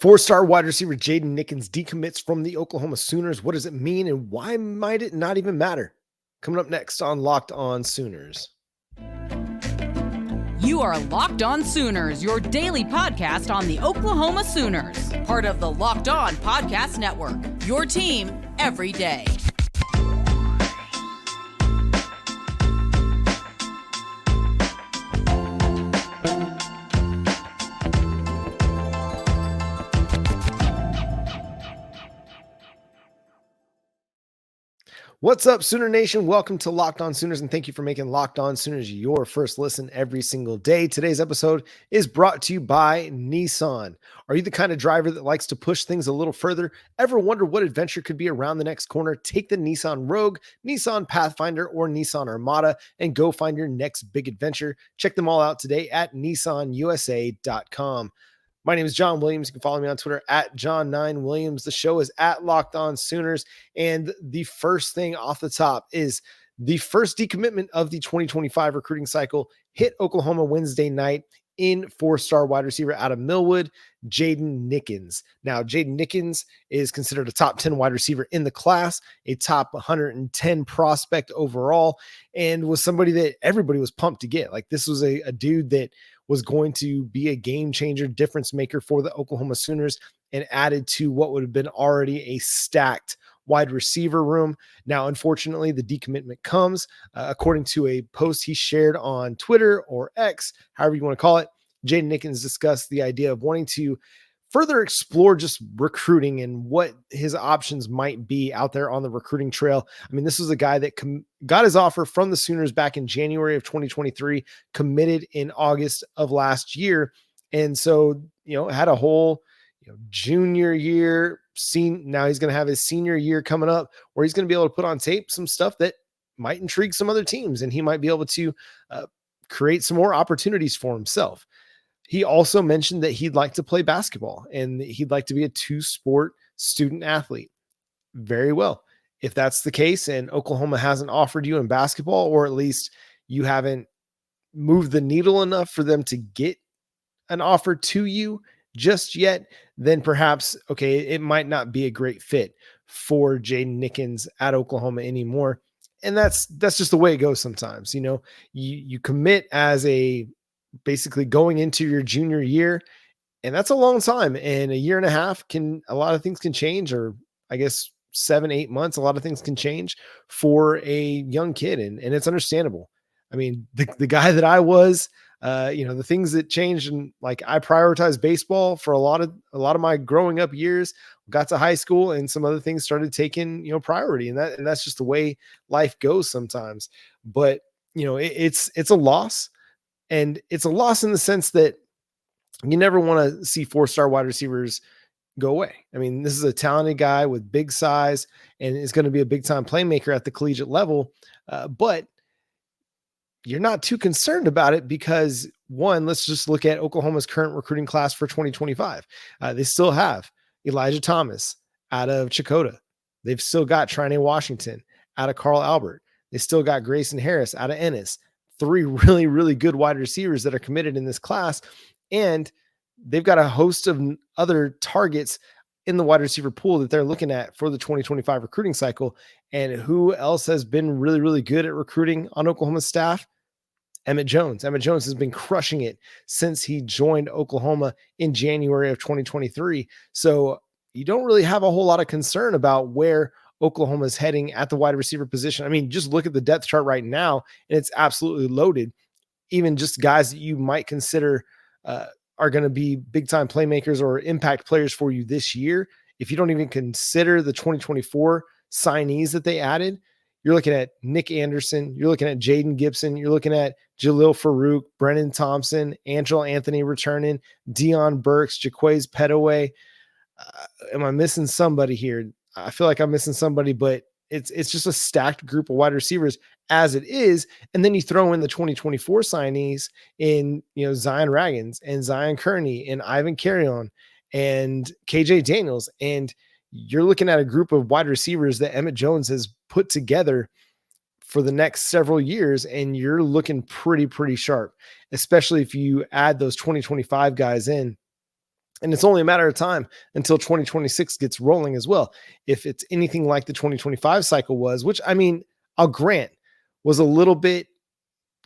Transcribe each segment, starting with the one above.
Four-star wide receiver Jaden Nickens decommits from the Oklahoma Sooners. What does it mean, and why might it not even matter? Coming up next on Locked On Sooners. You are Locked On Sooners, your daily podcast on the Oklahoma Sooners. Part of the Locked On Podcast Network, your team every day. What's up, Sooner Nation? Welcome to Locked On Sooners, and thank you for making Locked On Sooners your first listen every single day. Today's episode is brought to you by Nissan. Are you the kind of driver that likes to push things a little further? Ever wonder what adventure could be around the next corner? Take the Nissan Rogue, Nissan Pathfinder, or Nissan Armada and go find your next big adventure. Check them all out today at nissanusa.com. My name is John Williams. You can follow me on Twitter at John9Williams. The show is at Locked On Sooners. And the first thing off the top is the first decommitment of the 2025 recruiting cycle hit Oklahoma Wednesday night in four-star wide receiver out of Millwood, Jaden Nickens. Now, Jaden Nickens is considered a top 10 wide receiver in the class, a top 110 prospect overall, and was somebody that everybody was pumped to get. Like, this was a dude that was going to be a game changer, difference maker for the Oklahoma Sooners, and added to what would have been already a stacked wide receiver room. Now, unfortunately, the decommitment comes, according to a post he shared on Twitter or X, however you want to call it. Jaden Nickens discussed the idea of wanting to further explore just recruiting and what his options might be out there on the recruiting trail. I mean, this was a guy that got his offer from the Sooners back in January of 2023, committed in August of last year. And so, had a whole, junior year scene. Now he's going to have his senior year coming up where he's going to be able to put on tape some stuff that might intrigue some other teams. And he might be able to create some more opportunities for himself. He also mentioned that he'd like to play basketball and he'd like to be a two-sport student athlete. Very well. If that's the case and Oklahoma hasn't offered you in basketball, or at least you haven't moved the needle enough for them to get an offer to you just yet, then perhaps, okay, it might not be a great fit for Jaden Nickens at Oklahoma anymore. And that's just the way it goes sometimes. You commit as basically going into your junior year, and that's a long time, and a year and a half a lot of things can change, or I guess 7-8 months, a lot of things can change for a young kid. And it's understandable. I mean, the guy that I was, the things that changed, and like I prioritized baseball for a lot of my growing up years, got to high school and some other things started taking, priority, and that's just the way life goes sometimes. But, it's a loss. And it's a loss in the sense that you never want to see four-star wide receivers go away. I mean, this is a talented guy with big size and is going to be a big-time playmaker at the collegiate level. But you're not too concerned about it because, one, let's just look at Oklahoma's current recruiting class for 2025. They still have Elijah Thomas out of Chakotah. They've still got Trine Washington out of Carl Albert. They still got Grayson Harris out of Ennis. 3 really, really good wide receivers that are committed in this class. And they've got a host of other targets in the wide receiver pool that they're looking at for the 2025 recruiting cycle. And who else has been really, really good at recruiting on Oklahoma's staff? Emmett Jones. Emmett Jones has been crushing it since he joined Oklahoma in January of 2023. So you don't really have a whole lot of concern about where Oklahoma's heading at the wide receiver position. I mean, just look at the depth chart right now, and it's absolutely loaded. Even just guys that you might consider are going to be big-time playmakers or impact players for you this year. If you don't even consider the 2024 signees that they added, you're looking at Nick Anderson, you're looking at Jaden Gibson, you're looking at Jalil Farouk, Brennan Thompson, Angel Anthony returning, Deion Burks, Jaquays Petaway. Am I missing somebody here? I feel like I'm missing somebody, but it's just a stacked group of wide receivers as it is. And then you throw in the 2024 signees in, Zion Raggins and Zion Kearney and Ivan Carrion and KJ Daniels. And you're looking at a group of wide receivers that Emmett Jones has put together for the next several years. And you're looking pretty sharp, especially if you add those 2025 guys in And it's only a matter of time until 2026 gets rolling as well. If it's anything like the 2025 cycle was, which I mean, I'll grant was a little bit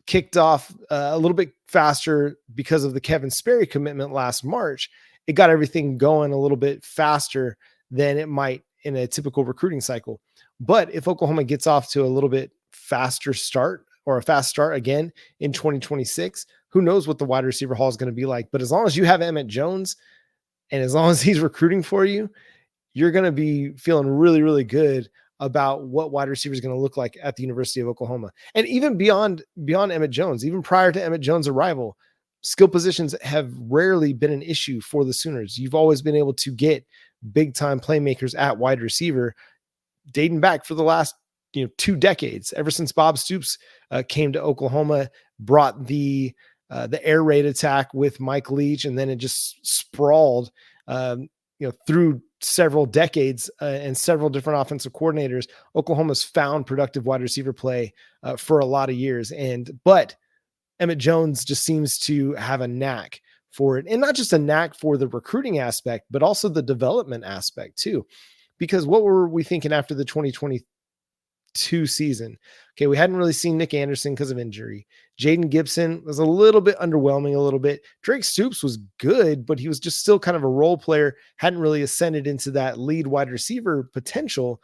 kicked off a little bit faster because of the Kevin Sperry commitment last March. It got everything going a little bit faster than it might in a typical recruiting cycle. But if Oklahoma gets off to a little bit faster start or a fast start again in 2026, who knows what the wide receiver haul is going to be like. But as long as you have Emmett Jones and as long as he's recruiting for you, you're going to be feeling really, really good about what wide receiver is going to look like at the University of Oklahoma. And even beyond Emmett Jones, even prior to Emmett Jones' arrival, skill positions have rarely been an issue for the Sooners. You've always been able to get big time playmakers at wide receiver dating back for the last 2 decades, ever since Bob Stoops came to Oklahoma, brought the air raid attack with Mike Leach, and then it just sprawled through several decades and several different offensive coordinators. Oklahoma's found productive wide receiver play for a lot of years. But Emmett Jones just seems to have a knack for it, and not just a knack for the recruiting aspect, but also the development aspect too. Because what were we thinking after the 2022 season? Okay, we hadn't really seen Nick Anderson because of injury. Jaden Gibson was a little bit underwhelming, a little bit. Drake Stoops was good, but he was just still kind of a role player, hadn't really ascended into that lead wide receiver potential.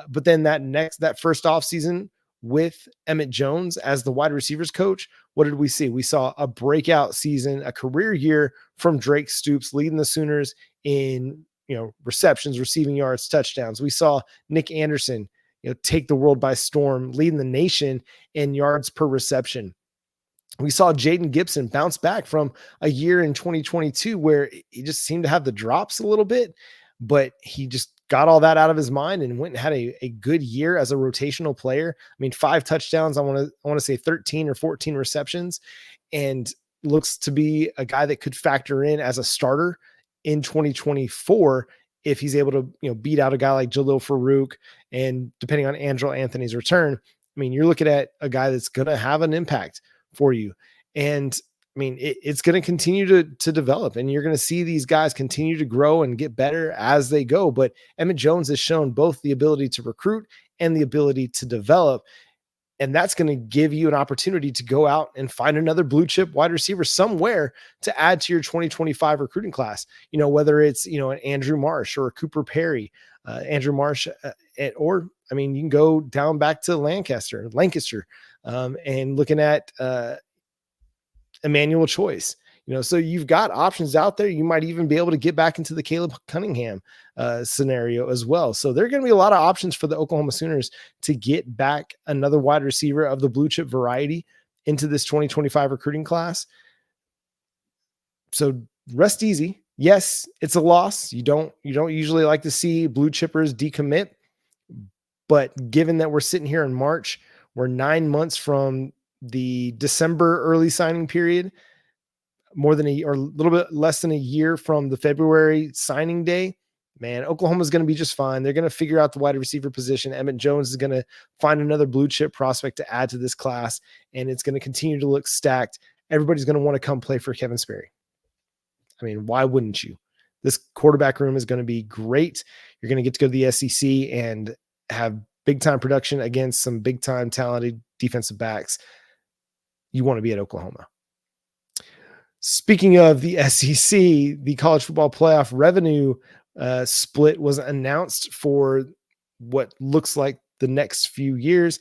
But then that first off season with Emmett Jones as the wide receivers coach, what did we see? We saw a breakout season, a career year from Drake Stoops, leading the Sooners in receptions, receiving yards, touchdowns. We saw Nick Anderson take the world by storm, leading the nation in yards per reception. We saw Jaden Gibson bounce back from a year in 2022 where he just seemed to have the drops a little bit, but he just got all that out of his mind and went and had a good year as a rotational player. I mean, 5 touchdowns. I want to say 13 or 14 receptions, and looks to be a guy that could factor in as a starter in 2024 if he's able to beat out a guy like Jalil Farouk, and depending on Angelo Anthony's return, I mean, you're looking at a guy that's going to have an impact for you. And I mean, it's going to continue to develop, and you're going to see these guys continue to grow and get better as they go. But Emmett Jones has shown both the ability to recruit and the ability to develop. And that's going to give you an opportunity to go out and find another blue chip wide receiver somewhere to add to your 2025 recruiting class. Whether it's, an Andrew Marsh or a Cooper Perry, Andrew Marsh, or, I mean, you can go down back to Lancaster, and looking at Emmanuel Choice. So you've got options out there. You might even be able to get back into the Caleb Cunningham scenario as well. So there are going to be a lot of options for the Oklahoma Sooners to get back another wide receiver of the blue chip variety into this 2025 recruiting class. So rest easy. Yes, it's a loss. You don't usually like to see blue chippers decommit, but given that we're sitting here in March, we're 9 months from the December early signing period, more than a little bit less than a year from the February signing day, man, Oklahoma's going to be just fine. They're going to figure out the wide receiver position. Emmett Jones is going to find another blue chip prospect to add to this class, and it's going to continue to look stacked. Everybody's going to want to come play for Kevin Sperry. I mean, why wouldn't you? This quarterback room is going to be great. You're going to get to go to the SEC and have big time production against some big time talented defensive backs. You want to be at Oklahoma. Speaking of the SEC, the college football playoff revenue split was announced for what looks like the next few years.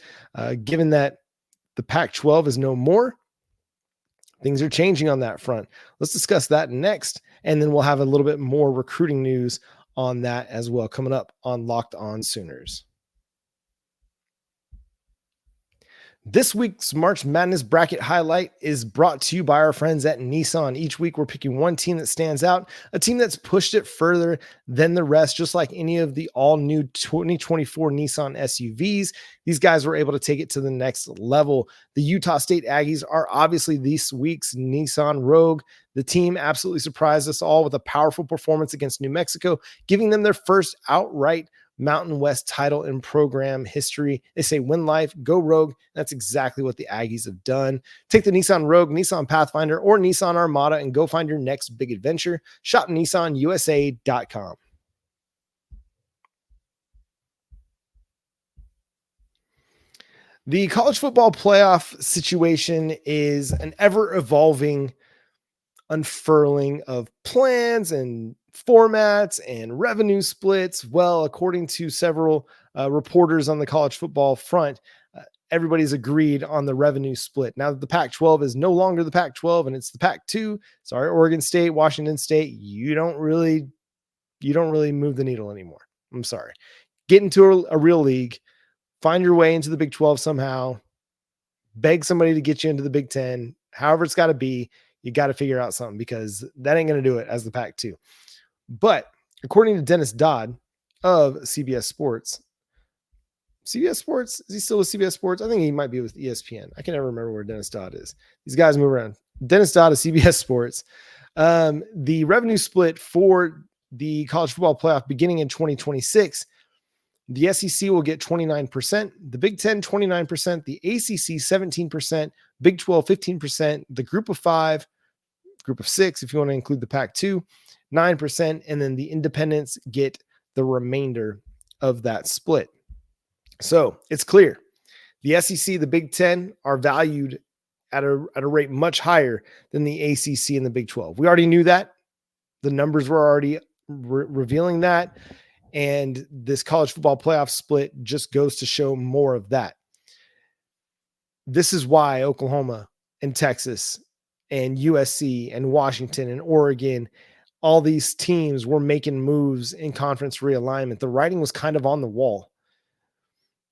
Given that the Pac-12 is no more, things are changing on that front. Let's discuss that next, and then we'll have a little bit more recruiting news on that as well coming up on Locked On Sooners. This week's March Madness bracket highlight is brought to you by our friends at Nissan. Each week, we're picking one team that stands out, a team that's pushed it further than the rest, just like any of the all-new 2024 Nissan SUVs. These guys were able to take it to the next level. The Utah State Aggies are obviously this week's Nissan Rogue. The team absolutely surprised us all with a powerful performance against New Mexico, giving them their first outright Mountain West title in program history. They say win life, go Rogue. That's exactly what the Aggies have done. Take the Nissan Rogue, Nissan Pathfinder, or Nissan Armada and go find your next big adventure. Shop NissanUSA.com. The college football playoff situation is an ever-evolving unfurling of plans and formats and revenue splits. Well, according to several reporters on the college football front, everybody's agreed on the revenue split. Now that the Pac-12 is no longer the Pac-12 and it's the Pac-2, sorry, Oregon State, Washington State, you don't really move the needle anymore. I'm sorry. Get into a real league, find your way into the Big 12 somehow, beg somebody to get you into the Big 10, however it's got to be. You got to figure out something because that ain't going to do it as the Pac-2. But according to Dennis Dodd of CBS Sports, is he still with CBS Sports? I think he might be with ESPN. I can never remember where Dennis Dodd is. These guys move around. Dennis Dodd of CBS Sports. The revenue split for the college football playoff beginning in 2026, the SEC will get 29%, the Big 10 29%, the ACC 17%, Big 12 15%, the Group of 5, Group of 6, if you want to include the Pac-2, 9%, and then the independents get the remainder of that split. So it's clear. The SEC, the Big 10 are valued at a rate much higher than the ACC and the Big 12. We already knew that. The numbers were already revealing that. And this college football playoff split just goes to show more of that. This is why Oklahoma and Texas and USC and Washington and Oregon, all these teams were making moves in conference realignment. The writing was kind of on the wall.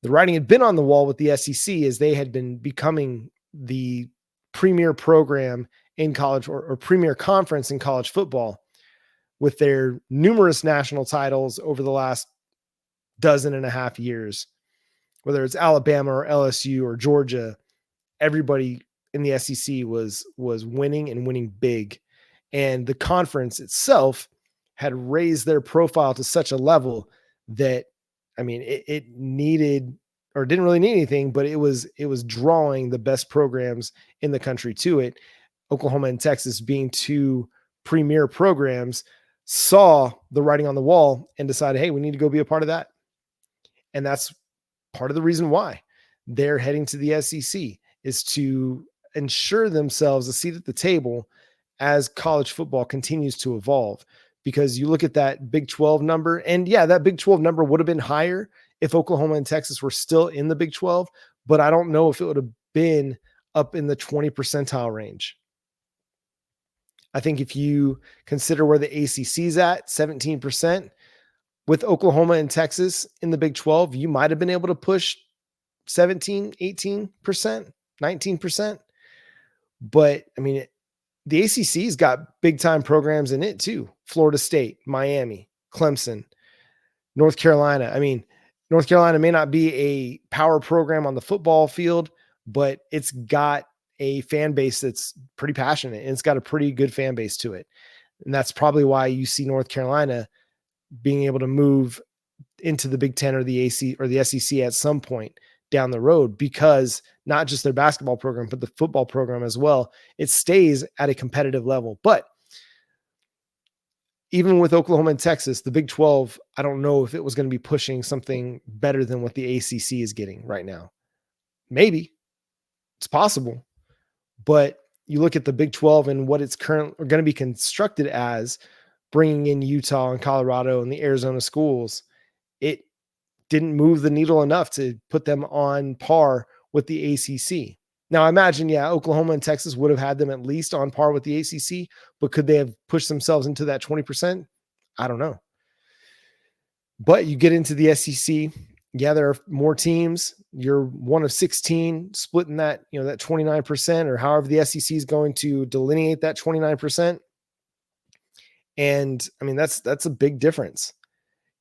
The writing had been on the wall with the SEC as they had been becoming the premier program in college or premier conference in college football, with their numerous national titles over the last 12.5 years, whether it's Alabama or LSU or Georgia, everybody in the SEC was winning and winning big. And the conference itself had raised their profile to such a level that, I mean, it needed, or didn't really need anything, but it was drawing the best programs in the country to it. Oklahoma and Texas being two premier programs saw the writing on the wall and decided, hey, we need to go be a part of that. And that's part of the reason why they're heading to the SEC, is to ensure themselves a seat at the table as college football continues to evolve. Because you look at that Big 12 number, and yeah, that Big 12 number would have been higher if Oklahoma and Texas were still in the Big 12, but I don't know if it would have been up in the 20 percentile range. I think if you consider where the ACC is at, 17%, with Oklahoma and Texas in the Big 12, you might have been able to push 17, 18%, 19%. But I mean, the ACC's got big time programs in it too. Florida State, Miami, Clemson, North Carolina. I mean, North Carolina may not be a power program on the football field, but it's got a fan base that's pretty passionate, and it's got a pretty good fan base to it. And that's probably why you see North Carolina being able to move into the Big 10 or the AC or the SEC at some point down the road, because not just their basketball program, but the football program as well, it stays at a competitive level. But even with Oklahoma and Texas, the Big 12, I don't know if it was going to be pushing something better than what the ACC is getting right now. Maybe it's possible. But you look at the Big 12 and what it's currently going to be constructed as, bringing in Utah and Colorado and the Arizona schools, it didn't move the needle enough to put them on par with the ACC. Now, I imagine, yeah, Oklahoma and Texas would have had them at least on par with the ACC, but could they have pushed themselves into that 20%? I don't know. But you get into the SEC, yeah, there are more teams. You're one of 16 splitting that, that 29%, or however the SEC is going to delineate that 29%. And I mean, that's a big difference.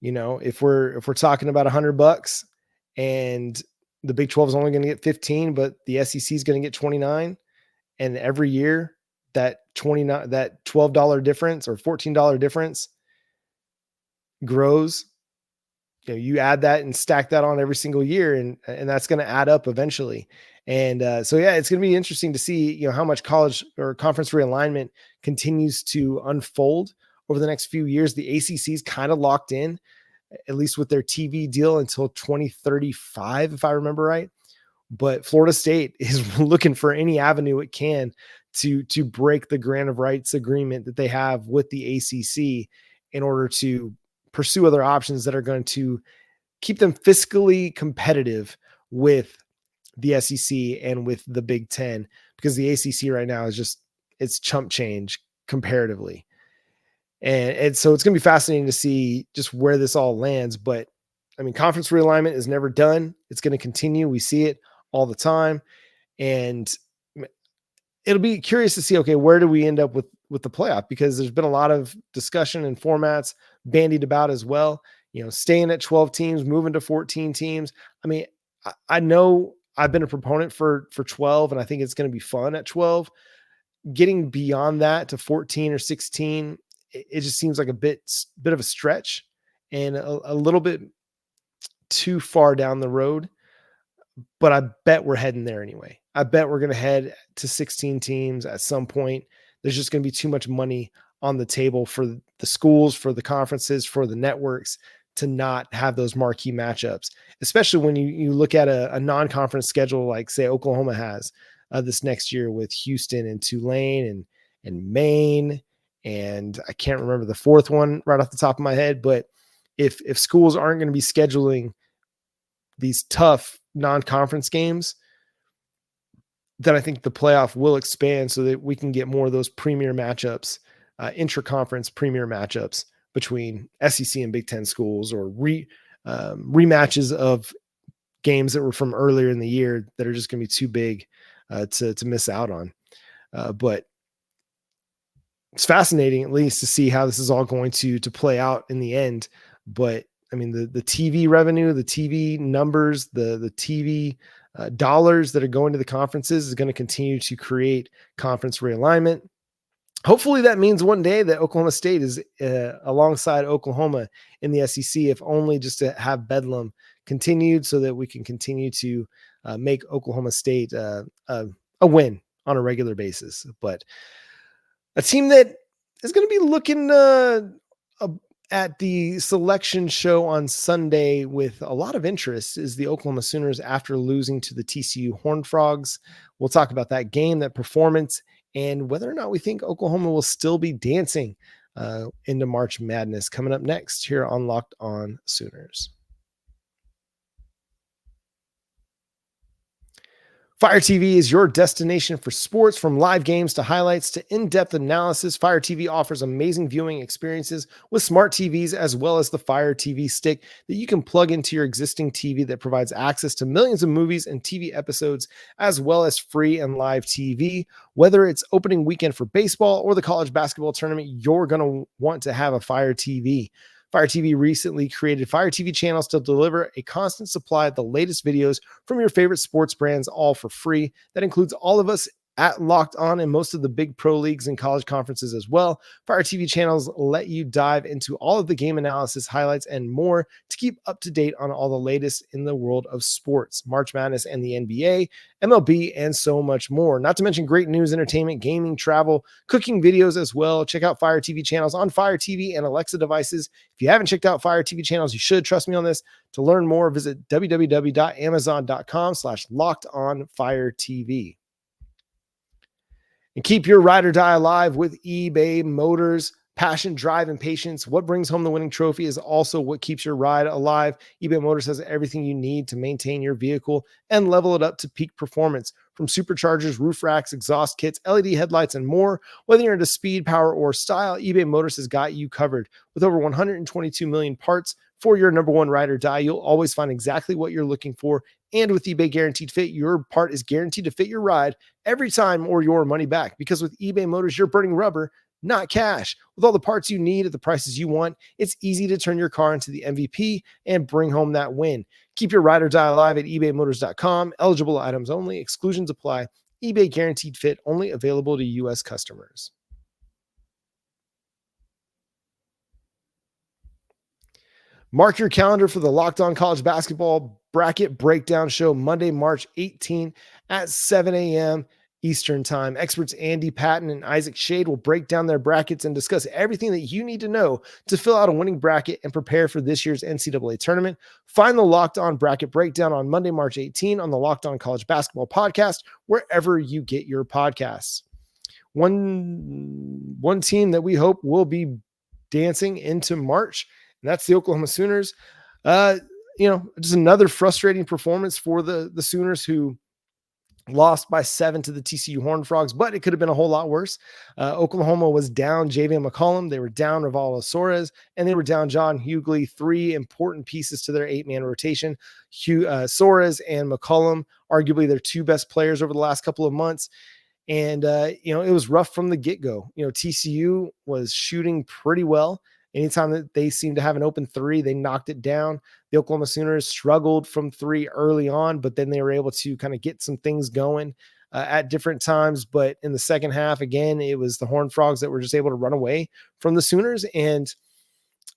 If we're talking about $100 and the Big 12 is only going to get 15, but the SEC is going to get 29. And every year that $12 difference or $14 difference grows you add that and stack that on every single year, and that's going to add up eventually. And so, yeah, it's going to be interesting to see, how much college or conference realignment continues to unfold over the next few years. The ACC is kind of locked in, at least with their TV deal, until 2035, if I remember right. But Florida State is looking for any avenue it can to break the grant of rights agreement that they have with the ACC in order to pursue other options that are going to keep them fiscally competitive with the SEC and with the Big Ten, because the ACC right now is it's chump change comparatively. And so it's going to be fascinating to see just where this all lands. But I mean, conference realignment is never done. It's going to continue. We see it all the time. And it'll be curious to see, okay, where do we end up with the playoff? Because there's been a lot of discussion and formats bandied about as well, staying at 12 teams, moving to 14 teams. I mean, I know I've been a proponent for 12, and I think it's going to be fun at 12. Getting beyond that to 14 or 16, it just seems like a bit of a stretch and a little bit too far down the road. But I bet we're heading there anyway. I bet we're going to head to 16 teams at some point. There's just going to be too much money on the table for the schools, for the conferences, for the networks to not have those marquee matchups, especially when you look at a non-conference schedule like, say, Oklahoma has this next year with Houston and Tulane and Maine. And I can't remember the fourth one right off the top of my head. But if schools aren't going to be scheduling these tough non-conference games, then I think the playoff will expand so that we can get more of those premier matchups, intra-conference premier matchups between SEC and Big Ten schools, or rematches of games that were from earlier in the year that are just going to be too big to miss out on. But it's fascinating, at least, to see how this is all going to play out in the end. But I mean, the TV revenue, the TV numbers, the TV dollars that are going to the conferences is going to continue to create conference realignment. Hopefully that means one day that Oklahoma State is alongside Oklahoma in the SEC, if only just to have Bedlam continued so that we can continue to make Oklahoma State a win on a regular basis. But a team that is going to be looking at the selection show on Sunday with a lot of interest is the Oklahoma Sooners after losing to the TCU Horned Frogs. We'll talk about that game, that performance, and whether or not we think Oklahoma will still be dancing into March Madness, coming up next here on Locked On Sooners. Fire TV is your destination for sports, from live games to highlights to in-depth analysis. Fire TV offers amazing viewing experiences with smart TVs, as well as the Fire TV stick that you can plug into your existing TV that provides access to millions of movies and TV episodes, as well as free and live TV. Whether it's opening weekend for baseball or the college basketball tournament, you're going to want to have a Fire TV. Fire TV recently created Fire TV channels to deliver a constant supply of the latest videos from your favorite sports brands, all for free. That includes all of us at Locked On and most of the big pro leagues and college conferences as well. Fire TV channels let you dive into all of the game analysis, highlights, and more to keep up to date on all the latest in the world of sports, March Madness and the NBA, MLB, and so much more. Not to mention great news, entertainment, gaming, travel, cooking videos as well. Check out Fire TV channels on Fire TV and Alexa devices. If you haven't checked out Fire TV channels, you should. Trust me on this. To learn more, visit www.amazon.com/lockedonfiretv. And keep your ride or die alive with eBay Motors. Passion, drive, and patience. What brings home the winning trophy is also what keeps your ride alive. eBay Motors has everything you need to maintain your vehicle and level it up to peak performance. From superchargers, roof racks, exhaust kits, LED headlights, and more. Whether you're into speed, power, or style, eBay Motors has got you covered. With over 122 million parts for your number one ride or die, you'll always find exactly what you're looking for. And with eBay Guaranteed Fit, your part is guaranteed to fit your ride every time or your money back. Because with eBay Motors, you're burning rubber, not cash. With all the parts you need at the prices you want, it's easy to turn your car into the MVP and bring home that win. Keep your ride or die alive at ebaymotors.com. Eligible items only. Exclusions apply. eBay Guaranteed Fit only available to U.S. customers. Mark your calendar for the Locked On College Basketball Bracket Breakdown Show Monday, March 18 at 7 a.m. Eastern Time. Experts Andy Patton and Isaac Shade will break down their brackets and discuss everything that you need to know to fill out a winning bracket and prepare for this year's NCAA tournament. Find the Locked On Bracket Breakdown on Monday, March 18 on the Locked On College Basketball Podcast, wherever you get your podcasts. One team that we hope will be dancing into March, and that's the Oklahoma Sooners. Just another frustrating performance for the Sooners, who lost by 7 to the TCU Horned Frogs, but it could have been a whole lot worse. Oklahoma was down Javian McCollum, they were down Rivaldo Soares, and they were down John Hugley, 3 important pieces to their 8-man rotation. Soares and McCollum, arguably their 2 best players over the last couple of months. And, it was rough from the get-go. TCU was shooting pretty well. Anytime that they seemed to have an open 3, they knocked it down. The Oklahoma Sooners struggled from 3 early on, but then they were able to kind of get some things going at different times. But in the second half, again, it was the Horned Frogs that were just able to run away from the Sooners. And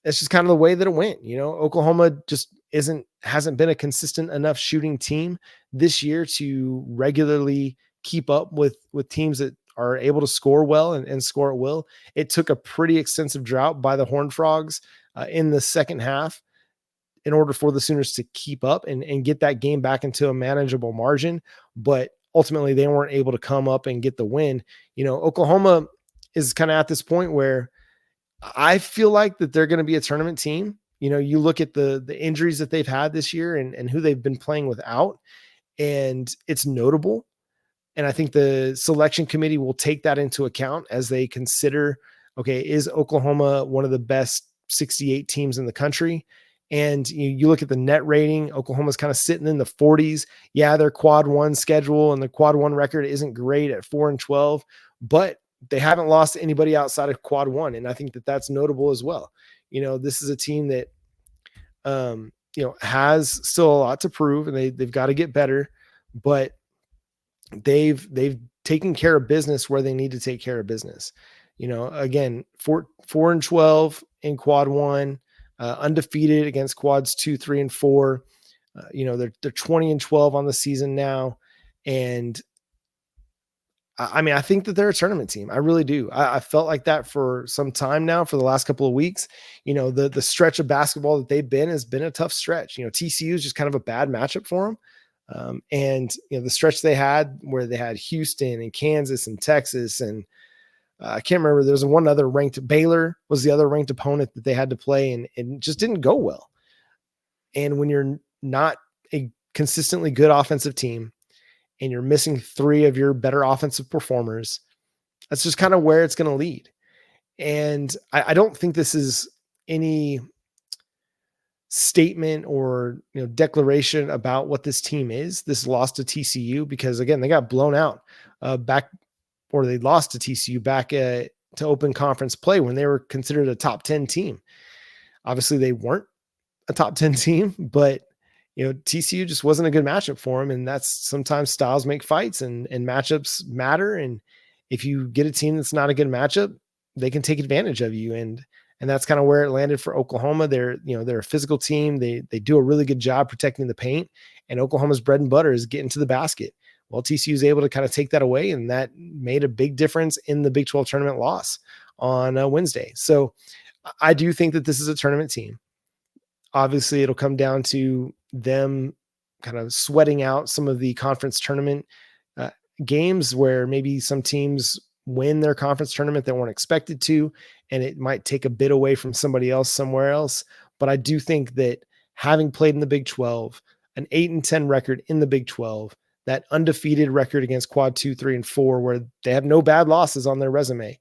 it's just kind of the way that it went. Oklahoma just hasn't been a consistent enough shooting team this year to regularly keep up with teams that are able to score well and score at will. It took a pretty extensive drought by the Horned Frogs in the second half in order for the Sooners to keep up and get that game back into a manageable margin. But ultimately they weren't able to come up and get the win. Oklahoma is kind of at this point where I feel like that they're going to be a tournament team. You look at the injuries that they've had this year and who they've been playing without, and it's notable. And I think the selection committee will take that into account as they consider, okay, is Oklahoma one of the best 68 teams in the country? And you look at the net rating, Oklahoma's kind of sitting in the 40s. Yeah, their quad 1 schedule and the quad 1 record isn't great at 4-12, but they haven't lost to anybody outside of quad 1. And I think that that's notable as well. This is a team that, has still a lot to prove, and they've got to get better, but they've taken care of business where they need to take care of business. Again, 4-12 in quad 1, undefeated against quads 2, 3, and 4. They're 20-12 on the season now. And I think that they're a tournament team. I really do. I felt like that for some time now, for the last couple of weeks. The stretch of basketball that they've been has been a tough stretch. TCU is just kind of a bad matchup for them. The stretch they had where they had Houston and Kansas and Texas, and I can't remember, there was one other ranked, Baylor was the other ranked opponent that they had to play, and it just didn't go well. And when you're not a consistently good offensive team and you're missing 3 of your better offensive performers, that's just kind of where it's going to lead. And I don't think this is any statement or declaration about what this team is, this loss to TCU, because again, they got blown out they lost to TCU back to open conference play when they were considered a top 10 team. Obviously they weren't a top 10 team, but TCU just wasn't a good matchup for them. And that's sometimes styles make fights and matchups matter. And if you get a team that's not a good matchup, they can take advantage of you. And that's kind of where it landed for Oklahoma. They're a physical team. They do a really good job protecting the paint, and Oklahoma's bread and butter is getting to the basket. Well, TCU is able to kind of take that away, and that made a big difference in the Big 12 tournament loss on Wednesday. So I do think that this is a tournament team. Obviously, it'll come down to them kind of sweating out some of the conference tournament games where maybe some teams win their conference tournament that weren't expected to, and it might take a bit away from somebody else somewhere else. But I do think that having played in the Big 12, an 8-10 record in the Big 12, that undefeated record against quad 2, 3, and 4, where they have no bad losses on their resume.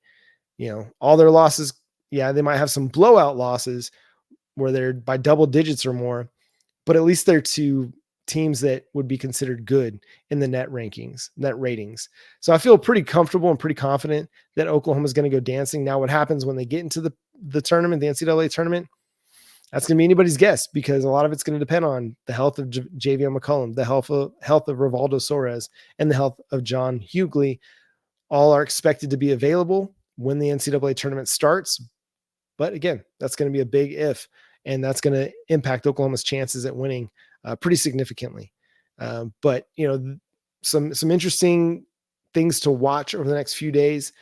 All their losses, yeah, they might have some blowout losses where they're by double digits or more, but at least they're 2 teams that would be considered good in the net ratings. So I feel pretty comfortable and pretty confident that Oklahoma is going to go dancing. Now, what happens when they get into the tournament, the NCAA tournament, that's going to be anybody's guess, because a lot of it's going to depend on the health of Javian McCollum, the health of Rivaldo Soares, and the health of John Hugley. All are expected to be available when the NCAA tournament starts. But again, that's going to be a big if. and that's going to impact Oklahoma's chances at winning pretty significantly. But some interesting things to watch over the next few days.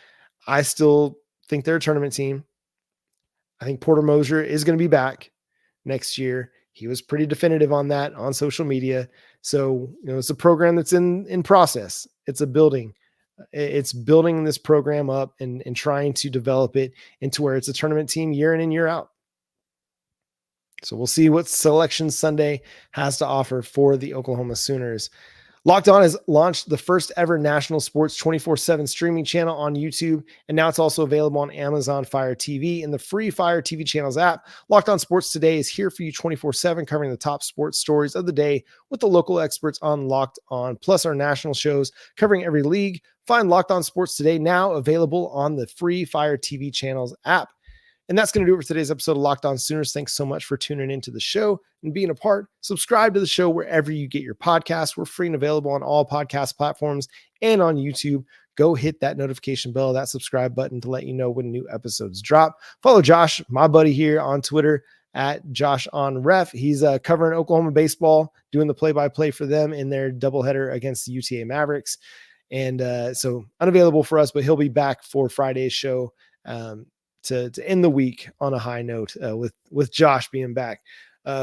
I still think they're a tournament team. I think Porter Moser is going to be back next year. He was pretty definitive on that on social media. So, it's a program that's in process. It's a building. It's building this program up and trying to develop it into where it's a tournament team year in and year out. So we'll see what Selection Sunday has to offer for the Oklahoma Sooners. Locked On has launched the first ever national sports 24/7 streaming channel on YouTube, and now it's also available on Amazon Fire TV and the free Fire TV channels app. Locked On Sports Today is here for you 24/7, covering the top sports stories of the day with the local experts on Locked On, plus our national shows covering every league. Find Locked On Sports Today now available on the free Fire TV channels app. And that's going to do it for today's episode of Locked On Sooners. Thanks so much for tuning into the show and being a part. Subscribe to the show wherever you get your podcasts. We're free and available on all podcast platforms and on YouTube. Go hit that notification bell, that subscribe button to let you know when new episodes drop. Follow Josh, my buddy here on Twitter at JoshOnRef. He's covering Oklahoma baseball, doing the play-by-play for them in their doubleheader against the UTA Mavericks. And so unavailable for us, but he'll be back for Friday's show to end the week on a high note with Josh being back.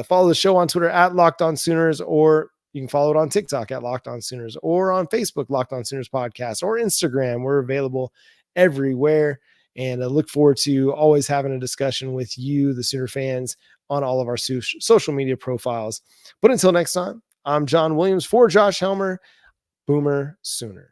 Follow the show on Twitter at Locked On Sooners, or you can follow it on TikTok at Locked On Sooners, or on Facebook, Locked On Sooners Podcast, or Instagram. We're available everywhere. And I look forward to always having a discussion with you, the Sooner fans, on all of our social media profiles. But until next time, I'm John Williams for Josh Helmer, Boomer Sooner.